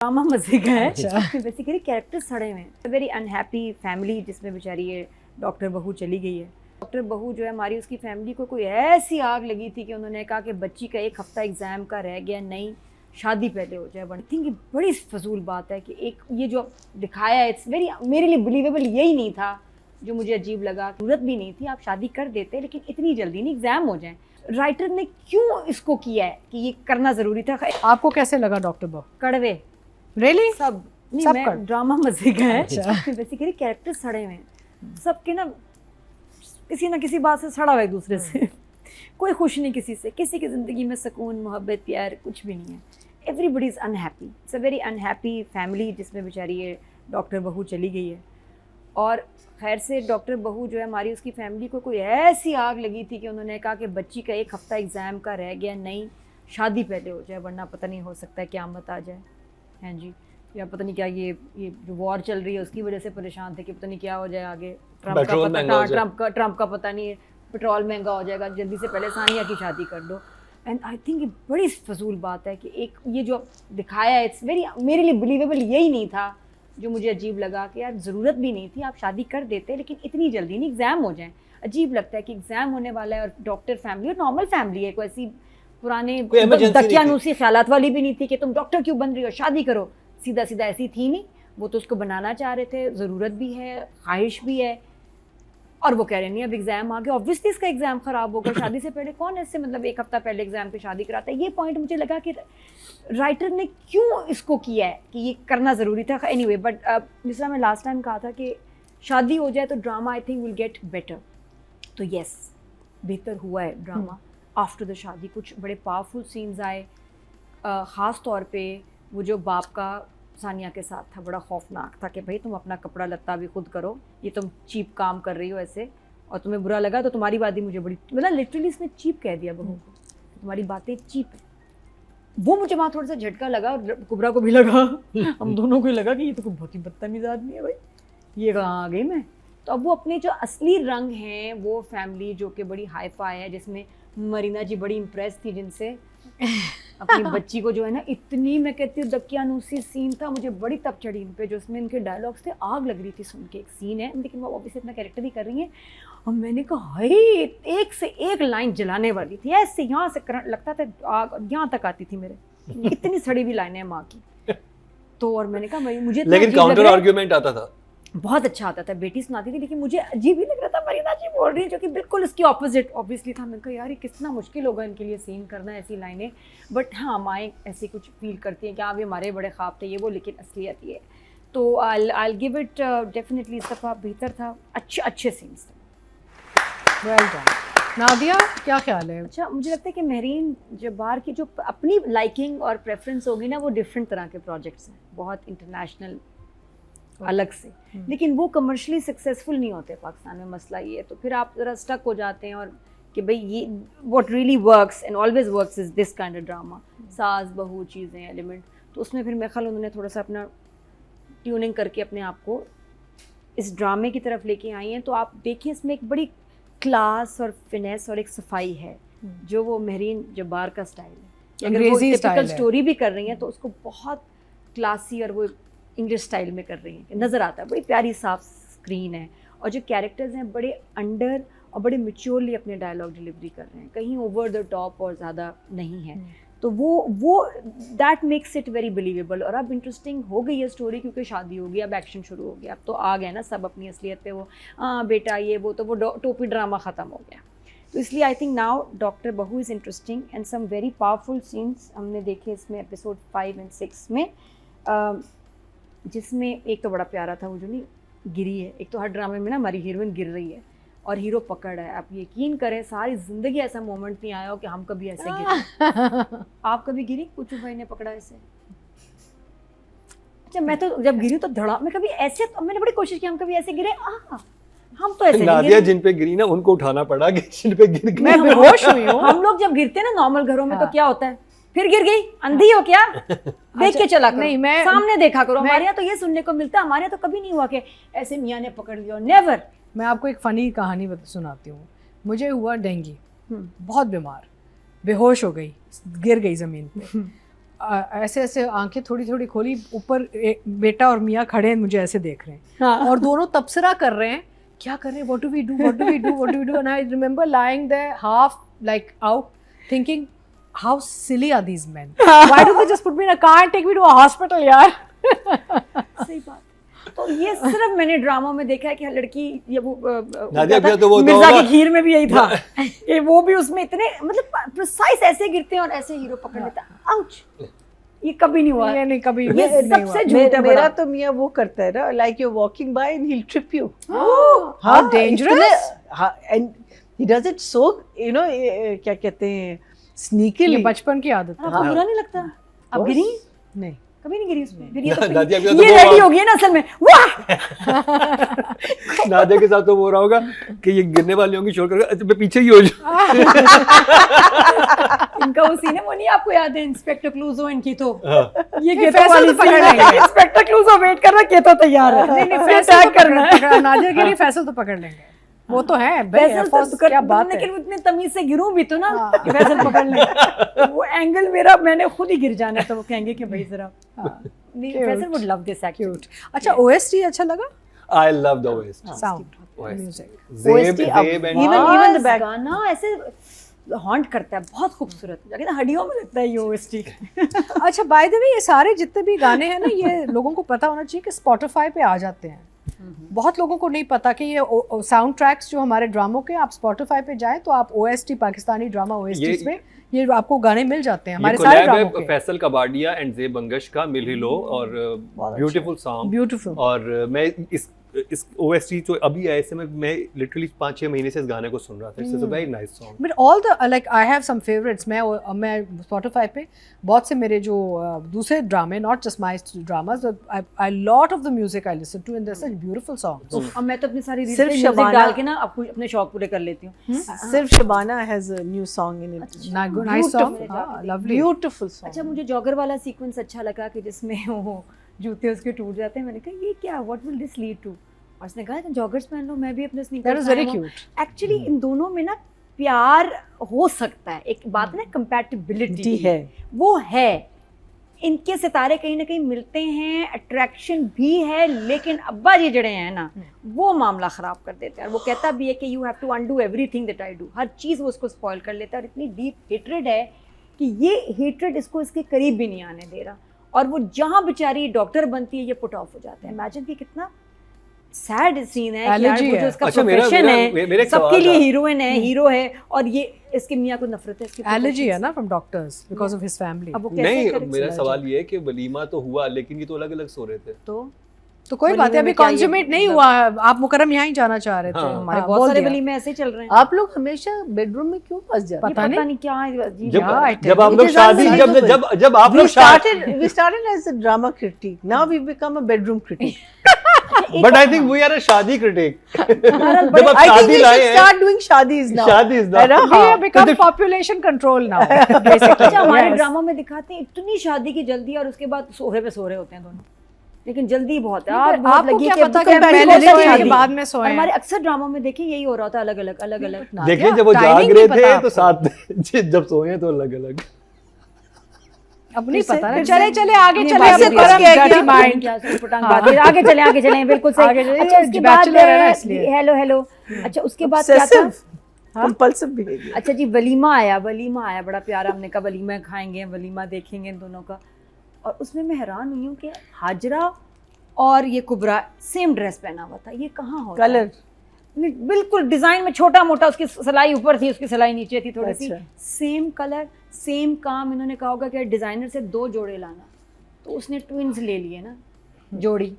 Drama मजे का है। अच्छा। बेसिकली कैरेक्टर सड़े हुए हैं। वेरी अनहैप्पी फैमिली जिसमें बेचारी ये डॉक्टर बहू चली गई है। डॉक्टर बहू जो है हमारी, उसकी फैमिली को कोई ऐसी आग लगी थी कि उन्होंने कहा कि बच्ची का 1 हफ्ता एग्जाम का रह गया, नहीं शादी पहले हो जाए। आई थिंक ये बड़ी फजूल बात है कि एक ये जो दिखाया है, इट्स वेरी, मेरे लिए बिलीवेबल यही नहीं था। जो मुझे अजीब लगा, जरूरत भी नहीं थी, आप शादी कर देते, लेकिन इतनी जल्दी नहीं, एग्जाम हो जाए। राइटर ने क्यों इसको किया है कि ये करना जरूरी था। आपको कैसे लगा डॉक्टर बहू? कड़वे रियली? सब नहीं, सब मैं ड्रामा मजे का है। अच्छा। बेसिकली कैरेक्टर सड़े हुए हैं सबके ना, किसी ना किसी बात से सड़ा हुआ एक दूसरे से। कोई खुश नहीं किसी से, किसी की ज़िंदगी में सुकून, मोहब्बत, प्यार कुछ भी नहीं है। Everybody is unhappy. It's a very unhappy family जिसमें बेचारी ये डॉक्टर बहू चली गई है। और खैर से डॉक्टर बहू जो है हमारी, उसकी फैमिली को कोई ऐसी आग लगी थी कि उन्होंने कहा कि बच्ची का 1 हफ्ता एग्ज़ाम का रह गया, नहीं शादी पहले हो जाए, वरना पता नहीं हो सकता है क़यामत आ जाए। हाँ जी, या पता नहीं क्या, ये जो वॉर चल रही है उसकी वजह से परेशान थे कि पता नहीं क्या हो जाए आगे। ट्रम्प का पता नहीं, पेट्रोल महंगा हो जाएगा, जल्दी से पहले सानिया की शादी कर दो। एंड आई थिंक ये बड़ी फजूल बात है कि एक ये जो दिखाया है, इट्स वेरी, मेरे लिए बिलीवेबल यही नहीं था। जो मुझे अजीब लगा कि यार ज़रूरत भी नहीं थी, आप शादी कर देते, लेकिन इतनी जल्दी नहीं, एग्ज़ाम हो जाए। अजीब लगता है कि एग्ज़ाम होने वाला है और डॉक्टर फैमिली, और नॉर्मल फैमिली है, कोई ऐसी पुराने दकियानूसी ख्यालात वाली भी नहीं थी कि तुम डॉक्टर क्यों बन रही हो, शादी करो, सीधा सीधा ऐसी थी नहीं। वो तो उसको बनाना चाह रहे थे, ज़रूरत भी है, ख्वाहिश भी है, और वो कह रहे नहीं अब एग्ज़ाम आ गया, ऑब्वियसली इसका एग्ज़ाम ख़राब होगा, शादी से पहले कौन ऐसे मतलब 1 हफ्ता पहले एग्ज़ाम पे शादी कराता है। ये पॉइंट मुझे लगा कि राइटर ने क्यों इसको किया है कि ये करना ज़रूरी था। एनीवे, बट जिस तरह मैं लास्ट टाइम कहा था कि शादी हो जाए तो drama I think will get better, तो यस, बेहतर हुआ है ड्रामा। आफ्टर द शादी कुछ बड़े पावरफुल सीन्स आए, ख़ास तौर पे वो जो बाप का सानिया के साथ था, बड़ा खौफनाक था कि भाई तुम अपना कपड़ा लत्ता भी खुद करो, ये तुम चीप काम कर रही हो ऐसे, और तुम्हें बुरा लगा तो तुम्हारी बातें मुझे बड़ी, मतलब लिटरली इसने चीप कह दिया बहू को, तुम्हारी बातें चीप है। वो मुझे वहाँ थोड़ा सा झटका लगा, और कुबरा को भी लगा, हम दोनों को ही लगा कि ये तो कोई बहुत ही बदतमीज़ आदमी है भाई, ये कहाँ आ गई मैं। तो अब वो अपने जो असली रंग हैं, वो फैमिली जो कि बड़ी हाई फाई है, जिसमें मरीना जी बड़ी इम्प्रेस थी जिनसे, अपनी बच्ची को जो है ना, इतनी, मैं कहती हूँ दकियानूसी सीन था, मुझे बड़ी तप चढ़ी इन पे, जो उसमें इनके डायलॉग्स थे, आग लग रही थी सुन के। एक सीन है, लेकिन वो ऑब्वियसली अपना कैरेक्टर ही कर रही हैं, और मैंने कहा हाय, एक से एक लाइन जलाने वाली थी, ऐसे यहाँ से करंट लगता था, आग यहाँ तक आती थी मेरे, इतनी सड़ी हुई लाइनें माँ की। तो और मैंने कहा भाई मुझे, लेकिन काउंटर आर्ग्यूमेंट आता था, बहुत अच्छा आता था, बेटी सुनाती थी, लेकिन मुझे अजीब ही लग रहा था, मरीना जी बोल रही है जो कि बिल्कुल इसकी ऑपोजिट ऑब्वियसली था। मैंने कहा यार ये कितना मुश्किल होगा इनके लिए सीन करना ऐसी लाइनें, बट हाँ माएँ ऐसे कुछ फील करती हैं कि हाँ भी हमारे बड़े ख्वाब थे ये वो, लेकिन असलियत ये है। तो आई गिव इट डेफिनेटली, इस दफ़ा बेहतर था, अच्छे सीन्स थे। Well done. नादिया, क्या ख्याल है? अच्छा, मुझे लगता है कि महरीन जब्बार की जो अपनी लाइकिंग और प्रेफरेंस होगी ना, वो डिफरेंट तरह के प्रोजेक्ट्स हैं, बहुत इंटरनेशनल अलग से, लेकिन वो कमर्शियली सक्सेसफुल नहीं होते पाकिस्तान में। मसला ये है, तो फिर आप ज़रा स्टक हो जाते हैं, और कि भाई ये what really works and always works is this kind of drama, सास बहू चीज़ें एलिमेंट, तो उसमें फिर मेरे ख्याल उन्होंने थोड़ा सा अपना ट्यूनिंग करके अपने आप को इस ड्रामे की तरफ लेके आई हैं। तो आप देखिए इसमें एक बड़ी क्लास और फिनेस और एक सफाई है, जो वो महरीन जब्बार का स्टाइल है। अगर वो टिपिकल स्टोरी भी कर रही हैं तो उसको बहुत क्लासी और वो इंग्लिश स्टाइल में कर रही हैं, नज़र आता है। बड़ी प्यारी साफ स्क्रीन है, और जो कैरेक्टर्स हैं बड़े अंडर और बड़े मैच्योरली अपने डायलॉग डिलीवरी कर रहे हैं, कहीं ओवर द टॉप और ज़्यादा नहीं है। तो वो that makes it very believable. और अब इंटरेस्टिंग हो गई है स्टोरी, क्योंकि शादी हो गई, अब एक्शन शुरू हो गया, अब तो आ गए ना सब अपनी असलियत पे, वो हाँ बेटा ये वो, तो वो टोपी ड्रामा ख़त्म हो गया। तो इसलिए I think now doctor Bahu is interesting and some very powerful scenes हमने देखे इसमें, एपिसोड 5 और 6 में, जिसमें एक तो बड़ा प्यारा था वो जो नहीं गिरी है। एक तो हर ड्रामे में ना हमारी हीरोइन गिर रही है और हीरो पकड़ है। आप यकीन करें सारी ज़िंदगी ऐसा मोमेंट नहीं आया हो कि हम कभी ऐसे गिरे। आप कभी गिरी? कुछ भाई ने पकड़ा ऐसे? अच्छा, मैं तो जब गिरी तो धड़ा, मैं कभी ऐसे, तो मैंने बड़ी कोशिश की हम कभी ऐसे गिरे, हम तो ऐसे नादिया जिन पे गिरी ना उनको उठाना पड़ा कि जिन पे गिर गई। मैं बेहोश हुई हूँ। हम लोग जब गिरते हैं ना नॉर्मल घरों में, तो क्या होता है, फिर गिर गई, अंधी हो क्या, देख के चला करो, नहीं, मैं सामने देखा करो। हमारे यहाँ तो ये सुनने को मिलता है, हमारे यहाँ तो कभी नहीं हुआ कि ऐसे मियाँ ने पकड़ लिया, नेवर। मैं आपको एक फ़नी कहानी सुनाती हूँ। मुझे हुआ डेंगू, बहुत बीमार, बेहोश हो गई, गिर गई ज़मीन पे, ऐसे ऐसे आंखें थोड़ी थोड़ी खोली, ऊपर बेटा और मियाँ खड़े हैं, मुझे ऐसे देख रहे हैं हाँ। और दोनों तबसरा कर रहे हैं, क्या कर रहे हैं, what do we do, what do we do, what do we do, and I remember lying there half like out thinking how silly are these men, why do they just put me in a car and take me to a hospital यार। सही बात। तो ये सिर्फ मैंने drama में देखा है कि लड़की ये वो नादिया क्या था? भैया तो वो तो मिर्जा होगा। की खीर में भी यही था कि वो भी उसमें इतने मतलब प्रिसाइज ऐसे गिरते हैं और ऐसे हीरो पकड़ लेता है। आउच, ये कभी नहीं हुआ। ये नहीं कभी ये नहीं हुआ। सबसे झूठ है मेरा बड़ा। तो मियाँ वो करता है ना, like you walking by and he trip you. How dangerous? And he does it so you know, क्या कहते हैं, ये स्नीकीली। बचपन की आदत है। आपको बुरा नहीं लगता? आप गिरी? नहीं, कभी नहीं गिरी उसमें? फिर ये तो नादिया के साथ तो ये वो रेडी बात- हो गई है ना असल में। वाह! नादिया के साथ तो वो रहा होगा कि ये गिरने वाली होंगी, शोर करके अच्छा मैं पीछे ही हो जाऊं। इनका वो सीन है, वो नहीं आपको याद है इंस्पेक्टर क्लूजो इनकी तो हाँ। ये ये केतो फैसल वाली तो पकड़ scene है। लेंगे। इंस्पेक्टर क्लूजो वेट कर रहा है, केतो तैयार है। नहीं नहीं उसे फैसल attack तो करना है। नादिया के लिए फैसल तो पकड़ लेंगे, वो तो है भाई, फैसल Air तो Force, कर, क्या बात है। लेकिन इतने तमीज से गिरूं भी तो ना कि फैसल पकड़ ले। वो एंगल मेरा, मैंने खुद ही गिर जाना, तो वो कहेंगे कि भाई जरा नहीं, Cute. Faisal would love this actually. Cute. अच्छा OST अच्छा लगा, I love the OST. Sound OST. Music. Zeeb, OST Zeeb and even the back- गाना ऐसे हॉन्ट करता है, बहुत खूबसूरत लगता है, हड्डियों में लगता है ये ओएसटी। अच्छा बाय द वे ये सारे जितने भी गाने हैं ना, ये लोगों को पता होना चाहिए कि स्पॉटिफाई पे आ जाते हैं। बहुत लोगों को नहीं पता कि ये साउंड ट्रैक्स जो हमारे ड्रामों के, आप स्पॉटिफाई पे जाएं तो आप OST पाकिस्तानी ड्रामा OST पे ये आपको गाने मिल जाते हैं ये हमारे सारे collab ड्रामों है के। फैसल कबाडिया एंड ज़ेब बंगश का, मिल ही लो, और ब्यूटीफुल सॉन्ग। ब्यूटीफुल। और मैं इस OST जो अभी आए से मैं लिटरली 5-6 महीने से इस गाने को सुन रहा था। It's a very nice song. But all the like I have some favourites. मैं स्पॉटिफाई पे बहुत से मेरे जो दूसरे ड्रामे, not just my dramas, I lot of the music I listen to and there such beautiful songs. अब मैं तो अपनी सारी रील्स सिर्फ पे म्यूजिक शबाना- डाल के ना आपको अपने शौक पूरे कर लेती हूँ। सिर्फ Shabana has a new song in it, nice song, lovely. Beautiful song. अच्छा, मुझे जॉगर वाला सीक्वेंस अच्छा लगा कि जिसमें वो जूते उसके टूट जाते हैं। मैंने कहा ये क्या, what will this lead to? और उसने कहा जॉगर्स पहन लो, मैं भी अपने That sneakers was very cute. Actually in दोनों में ना प्यार हो सकता है, एक बात ना कंपैटिबिलिटी है, वो है। इनके सितारे कहीं ना कहीं मिलते हैं, अट्रैक्शन भी है, लेकिन अब्बा जी जड़े हैं ना वो मामला ख़राब कर देते हैं। और वो कहता भी है कि you have to undo everything that I do, हर चीज़ वो उसको स्पॉइल कर लेता है। और इतनी डीप हेट्रेड है कि ये हेट्रेड इसको इसके करीब भी नहीं आने दे रहा। और वो जहाँ बेचारी डॉक्टर बनती है ये पुट ऑफ हो जाता है। इमेजिन कि कितना सैड सीन है कि यार Allergy वो है। जो इसका अच्छा, प्रोफेशन मेरा है, एक सबके सवाल लिए था। हीरोइन है, हीरो है, और ये इसके मियाँ को नफरत है इसकी एलर्जी profession है ना from doctors because of his family. अब वो कैसे नहीं, करे? मेरा सवाल ये है कि वलीमा तो हुआ लेकिन ये तो अलग अलग सो रहे थे। तो कोई बात है, अभी में क्या ये कॉन्ज्यूमेट नहीं मतलब- हुआ। आप मुकर्रम यहाँ ही जाना चाह रहे थे। हाँ। हमारे हाँ, बहुत बोल सारे दिया। वली में ऐसे ही चल रहे हैं। आप लोग हमेशा बेडरूम में क्यों फंस जाते पता ये नहीं। नहीं क्या अजीब जब है। जब आप It लोग is शादी unbelievable. जब आप लोग we started as a drama critic, now we become a bedroom critic. But I think we are a shaadi critic. हमारा जब आप I think शादी we लाए should हैं, start doing shadis now. शादी is है ना? now। We हाँ। have become population control now. Basically. अच्छा, हमारे Yes. ड्रामा में दिखाते हैं इतनी शादी की जल्दी और उसके बाद सोहे पे सो रहे होते हैं दोनों, लेकिन जल्दी बहुत है। पर बहुत आपको लगी क्या कि पता अब कि तो पहले पहले सोए शादी। के बाद में और सोए हमारे अक्सर ड्रामा में देखिए यही हो रहा था, अलग अलग अलग अलग। देखिए जब वो जाग रहे थे तो साथ जब सोए तो अलग अलग। अब नहीं पता ना। फिर चले से- चले आगे नहीं, चले। बात अब ये करम क्या dirty किया? mind. क्या उटपटांग बात है। आगे चले बिल्कुल सही। आगे चले, अच्छा उसके बाद bachelor है ना इसलिए। हेलो अच्छा उसके बाद क्या था? Obsessive, compulsive behavior. अच्छा जी, वलीमा आया बड़ा प्यारा। हमने कहा वलीमा खाएंगे, वलीमा देखेंगे इन दोनों का। और उसमें मैं हैरान हुई हूँ कि हाजरा और ये कुबरा सेम ड्रेस पहना हुआ था। ये कहाँ होता है? Color. बिल्कुल डिजाइन में छोटा मोटा, उसकी सिलाई ऊपर थी, उसकी सिलाई नीचे थी थोड़ी सी। अच्छा। सेम कलर सेम काम। इन्होंने कहा होगा कि डिजाइनर से 2 जोड़े लाना, तो उसने ट्विन्स ले लिए ना जोड़ी।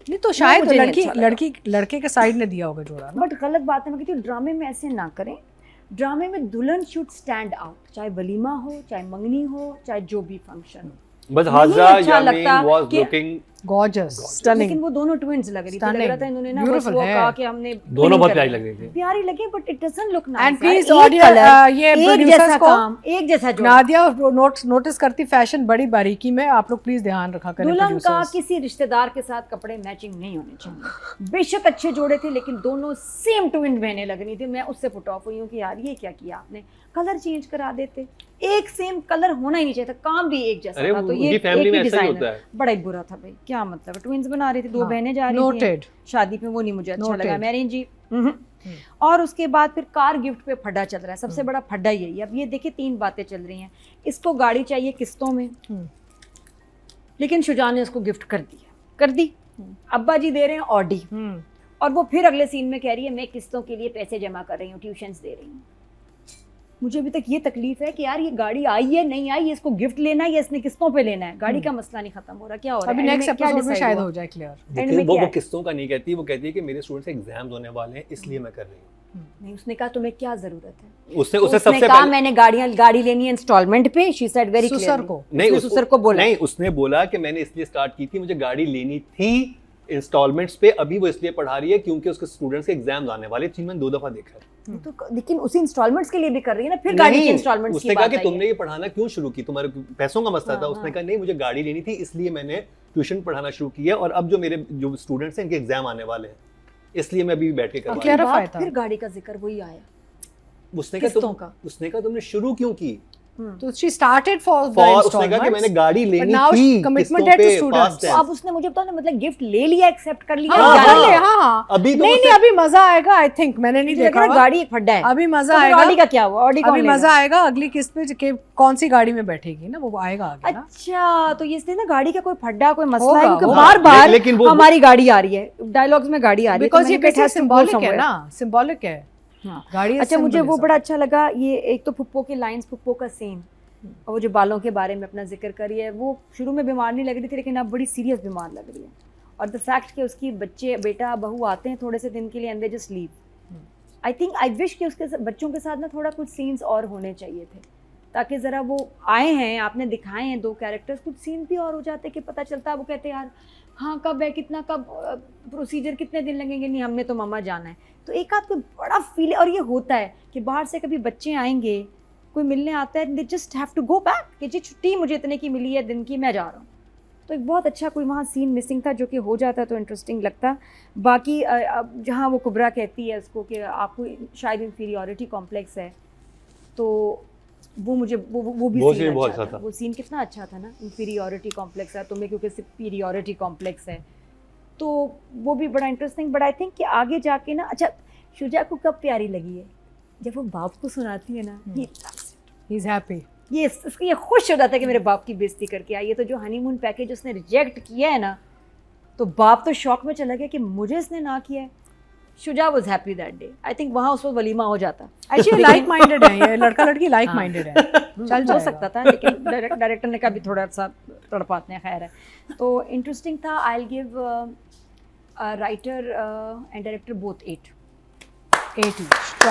नहीं तो शायद मुझे नहीं अच्छा लगा। लड़के के साइड ने दिया होगा जोड़ा ना। बट गलत बात है। मैं कहती हूँ ड्रामे में ऐसे ना करें। ड्रामे में दुल्हन शुड स्टैंड आउट, चाहे वलीमा हो, चाहे मंगनी हो, चाहे जो भी फंक्शन हो। बस नहीं हाजरा अच्छा यामीन लगता वाज कि- लुकिंग गॉर्जियस, लेकिन स्टनिंग। वो दोनों ट्विंस लग रही थी, लग रहा था इन्होंने ना बस Beautiful वो है। कहा कि हमने दोनों twin बहुत कर प्यारी लिया। लग रही थी। प्यारी लगी but it doesn't look and nice. Please एक ऑडियंस, कलर, ये एक प्रोड्यूसर्स जैसा को, काम, एक जैसा जोड़। नादिया नोटिस करती फैशन बड़ी बारीकी में, आप लोग प्लीज ध्यान रखा करें दुल्हन का प्रोड्यूसर्स। किसी रिश्तेदार के साथ कपड़े मैचिंग नहीं होने चाहिए। बेशक अच्छे जोड़े थे लेकिन दोनों सेम ट्विन बहनें लग रही थी। मैं उससे फुट ऑफ हुई हूँ कि यार ये क्या किया आपने, कलर चेंज करा देते। एक सेम कलर होना ही नहीं चाहिए था, काम भी एक जैसा अरे था। तो उनकी ये family एक में ही ऐसा ही डिजाइनर, होता है। बड़ा ही बुरा था भाई। क्या मतलब ट्विंस बना रही थी, दो हाँ, बहनें जा रही थी noted। शादी पे, वो नहीं मुझे अच्छा Noted। लगा मैरिज जी। और उसके बाद फिर कार गिफ्ट पे फड्डा चल रहा है। सबसे बड़ा फड्डा यही है। अब ये देखिए 3 बातें चल रही हैं। इसको गाड़ी चाहिए किस्तों में, लेकिन शुजा ने उसको गिफ्ट कर दी। अब्बा जी दे रहे हैं ऑडी, और वो फिर अगले सीन में कह रही है मैं किस्तों के लिए पैसे जमा कर रही हूँ, ट्यूशन्स दे रही हूँ। मुझे अभी तक ये तकलीफ है कि यार ये गाड़ी आई है नहीं आई, इसको गिफ्ट लेना है या इसने किस्तों पे लेना है। गाड़ी का मसला नहीं खत्म हो रहा, क्या हो रहा है? अभी End नेक्स्ट में क्या एपिसोड में decide शायद हुआ? हो जाए क्लियर। End देखिए, में क्या वो है? किस्तों का नहीं कहती, वो कहती है कि मेरे स्टूडेंट्स के एग्जाम्स होने वाले हैं इसलिए मैं कर रही हूँ। नहीं, उसने कहा तुम्हें क्या जरूरत है? उसने तो उससे उसने सबसे कहा पहले मैंने गाड़ी लेनी है इंस्टॉलमेंट पे। शी सेड वेरी सुसर क्लियरली को। नहीं सुसर को बोला। नहीं, उसने बोला कि मैंने इसलिए स्टार्ट की थी, मुझे गाड़ी लेनी थी इंस्टॉलमेंट्स पे। अभी वो इसलिए पढ़ा रही है क्योंकि उसके स्टूडेंट्स के एग्जाम्स आने वाले, चीज मैंने 2 दफा देखा है। तो लेकिन उसी इंस्टॉलमेंट्स के लिए भी कर रही है ना, फिर गाड़ी के नहीं, इंस्टॉलमेंट्स की उसने कहा बात कि आई तुमने है। ये पढ़ाना क्यों शुरू की, तुम्हारे पैसों का मसला था। हाँ, उसने हाँ। कहा नहीं, मुझे गाड़ी लेनी थी इसलिए मैंने ट्यूशन पढ़ाना शुरू किया, और अब जो मेरे जो स्टूडेंट्स हैं इनके एग्जाम आने वाले हैं इसलिए मैं अभी बैठ के करवा रही हूँ। clarify बात था। फिर गाड़ी का जिक्र वही आया। उसने कहा किस्तों का। उसने कहा तुमने शुरू क्यों की, तो शी स्टार्टेड फॉर द और उसने कहा कि मैंने गाड़ी लेनी now थी commitment किस्तों है to पे, students। past तो tense। अब उसने मुझे बताओ ना, मतलब गिफ्ट ले लिया, एक्सेप्ट कर लिया, हाँ, गाड़ी कर ले- ले, हाँ। अभी तो नहीं उससे- नहीं, अभी मजा आएगा। आई थिंक मैंने नहीं मुझे लग देखा रहा है हुआ। गाड़ी एक फड्डा है। अभी मजा तो फिर आएगा। ऑडी का क्या हुआ? ऑडी कौन अभी लेगा? मजा आएगा अगली किस्त पे कि कौन सी गाड़ी में बैठेगी ना, वो आएगा आगे ना। अच्छा, तो ये इसलिए ना गाड़ी का कोई फड्डा, कोई मसला होगा, है क्योंकि होगा। बार बार लेकिन वो- हमारी गाड़ी आ रही है, डायलॉग्स में गाड़ी आ रही है। बिकॉज ये मैंने कहा, it has to go symbolic है somewhere। ना, सिंबॉलिक है हाँ। गाड़ी। अच्छा, मुझे वो बड़ा अच्छा लगा। ये एक तो फुप्पो की लाइंस, फुप्पो का सीन, और वो जो बालों के बारे में अपना जिक्र करी है। वो शुरू में बीमार नहीं लग रही थी लेकिन अब बड़ी सीरियस बीमार लग रही है। और द फैक्ट कि उसकी बच्चे, बेटा, बहू आते हैं थोड़े से दिन के लिए and they just leave. I think, I wish कि उसके बच्चों के साथ ना थोड़ा कुछ सीन्स और होने चाहिए थे, ताकि ज़रा वो आए हैं, आपने दिखाए हैं 2 कैरेक्टर्स, कुछ सीन भी और हो जाते कि पता चलता। वो कहते यार हाँ कब है, कितना कब, प्रोसीजर कितने दिन लगेंगे, नहीं हमने तो मामा जाना है। तो एक आध कोई बड़ा फील। और ये होता है कि बाहर से कभी बच्चे आएंगे, कोई मिलने आता है, they just have to go back कि जी छुट्टी मुझे इतने की मिली है दिन की, मैं जा रहा हूँ। तो एक बहुत अच्छा कोई वहाँ सीन मिसिंग था जो कि हो जाता तो इंटरेस्टिंग लगता। बाकी अब जहाँ वो कुबरा कहती है उसको कि आपको शायद इंफीरियॉरिटी कॉम्प्लेक्स है, तो वो मुझे वो भी वो सीन scene बहुत अच्छा अच्छा था। था। वो सीन कितना अच्छा था ना, इंफीरियॉरिटी कॉम्प्लेक्स है तुम्हें क्योंकि सुपीरियॉरिटी कॉम्प्लेक्स है, तो वो भी बड़ा इंटरेस्टिंग। बट आई थिंक कि आगे जाके ना, अच्छा शुजा को कब प्यारी लगी है, जब वो बाप को सुनाती है ना, ही इज हैप्पी। ये इसको ये खुश हो जाता है कि मेरे बाप की बेइज्जती करके आई है। तो जो हनीमून पैकेज उसने रिजेक्ट किया है ना, तो बाप तो शौक में चला गया कि मुझे इसने ना किया है। Shuja was happy that day. I think वहाँ उस वक्त वलीमा हो जाता। एक्चुअली लाइक माइंडेड है ये लड़का लड़की, लाइक माइंडेड है, चल हो जाएगा। सकता था लेकिन डायरेक्टर ने कहा भी थोड़ा सा तड़पाते हैं, खैर है। तो इंटरेस्टिंग था। I will give writer and director both 8 8 each। चल